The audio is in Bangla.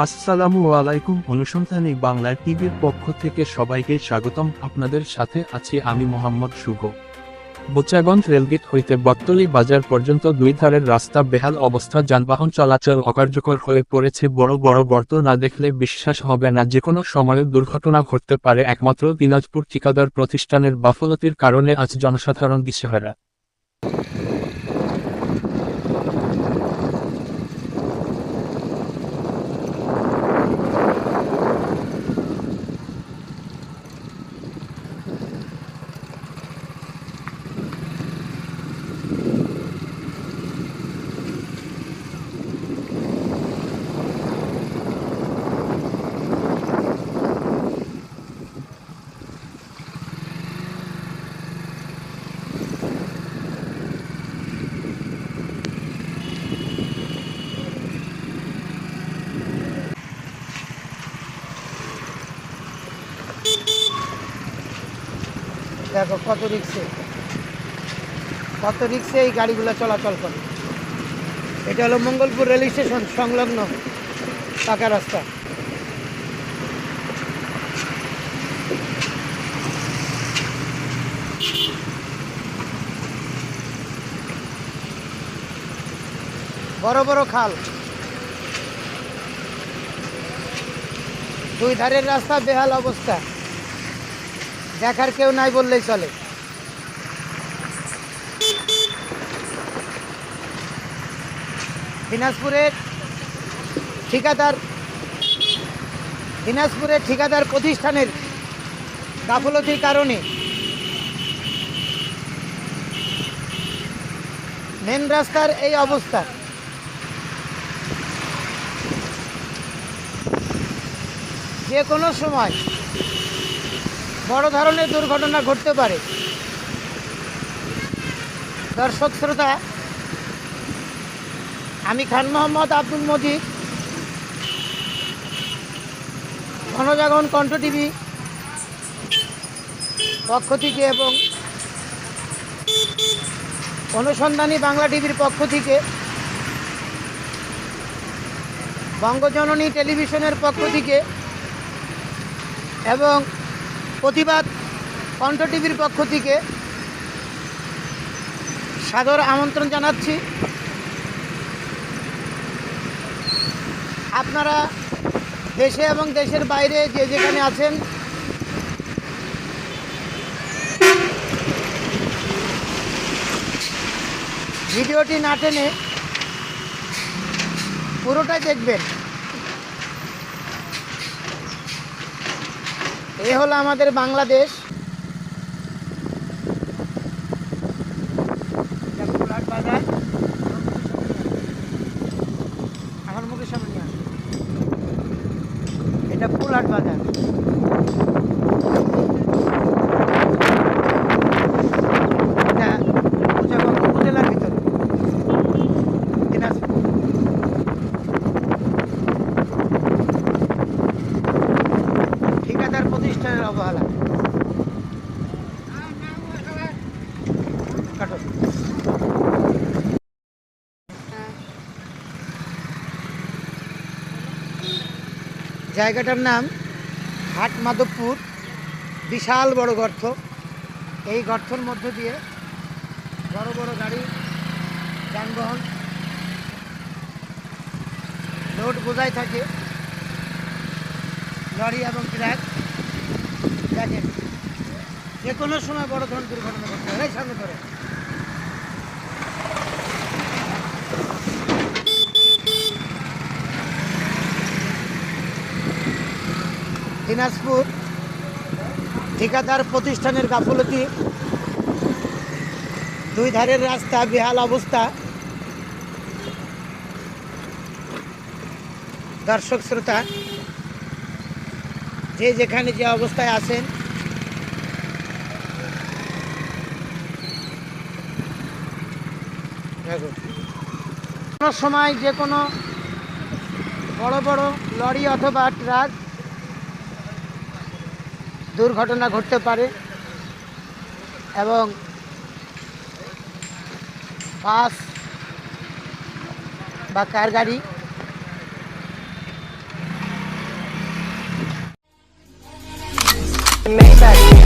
আসসালামু আলাইকুম। অনুসন্ধানী বাংলা টিভির পক্ষ থেকে সবাইকে স্বাগতম। আপনাদের সাথে আছি আমি মোহাম্মদ শুভ। বোচাগঞ্জ রেলগেট হইতে বটতলী বাজার পর্যন্ত দুই ধারের রাস্তা বেহাল অবস্থা, যানবাহন চলাচল অকার্যকর হয়ে পড়েছে। বড় বড় গর্ত না দেখলে বিশ্বাস হবে না, যে কোনো সময়ে দুর্ঘটনা ঘটতে পারে। একমাত্র দিনাজপুর ঠিকাদার প্রতিষ্ঠানের গাফলতির কারণে আজ জনসাধারণ দিশেহারা। দেখো কত রিক্সে এই গাড়িগুলো চলাচল করে। এটা হলো মঙ্গলপুর রেল স্টেশন সংলগ্ন পাকা রাস্তা। বড় বড় খাল, দুই ধারের রাস্তা বেহাল অবস্থা, দেখার কেউ নাই বললেই চলে। দিনাজপুরের ঠিকাদার প্রতিষ্ঠানের গাফলতির কারণে মেন রাস্তার এই অবস্থা। যে কোনো সময় বড় ধরনের দুর্ঘটনা ঘটতে পারে। দর্শক শ্রোতা, আমি খান মোহাম্মদ আব্দুল মজিদ, গণজাগরণ কণ্ঠ টিভি পক্ষ থেকে এবং অনুসন্ধানী বাংলা টিভির পক্ষ থেকে, বঙ্গজননী টেলিভিশনের পক্ষ থেকে এবং প্রতিবাদ কণ্ঠ টিভির পক্ষ থেকে সাদর আমন্ত্রণ জানাচ্ছি। আপনারা দেশে এবং দেশের বাইরে যে যেখানে আছেন, ভিডিওটি না টেনে পুরোটাই দেখবেন। এ হলো আমাদের বাংলাদেশ। বাজার আমার মুখের সামনে নিয়ে আসে, এটা ফুলহাট বাজার। এটা বোচাগঞ্জ উপজেলার ভিতরে, দিনাজপুর। ঠিকাদার প্রতিষ্ঠানের অবহেলা। কাটো। জায়গাটার নাম হাট মাধবপুর। বিশাল বড় গর্ত। এই গর্তের মধ্য দিয়ে বড় বড় গাড়ি, যানবাহন লোড বোঝাই থাকে, লরি এবং ট্রাক। দেখেন, যে কোনো সময় বড় ধরনের দুর্ঘটনা ঘটতে পারে। সামনে ধরে দিনাজপুর ঠিকাদার প্রতিষ্ঠানের গাফলতি, দুই ধারের রাস্তা বেহাল অবস্থা। দর্শক শ্রোতা, যে যেখানে যে অবস্থায় আছেন, কোনো সময় যে কোনো বড় বড় লরি অথবা ট্রাক দুর্ঘটনা ঘটতে পারে এবং বাস বা কার গাড়ি Maybach.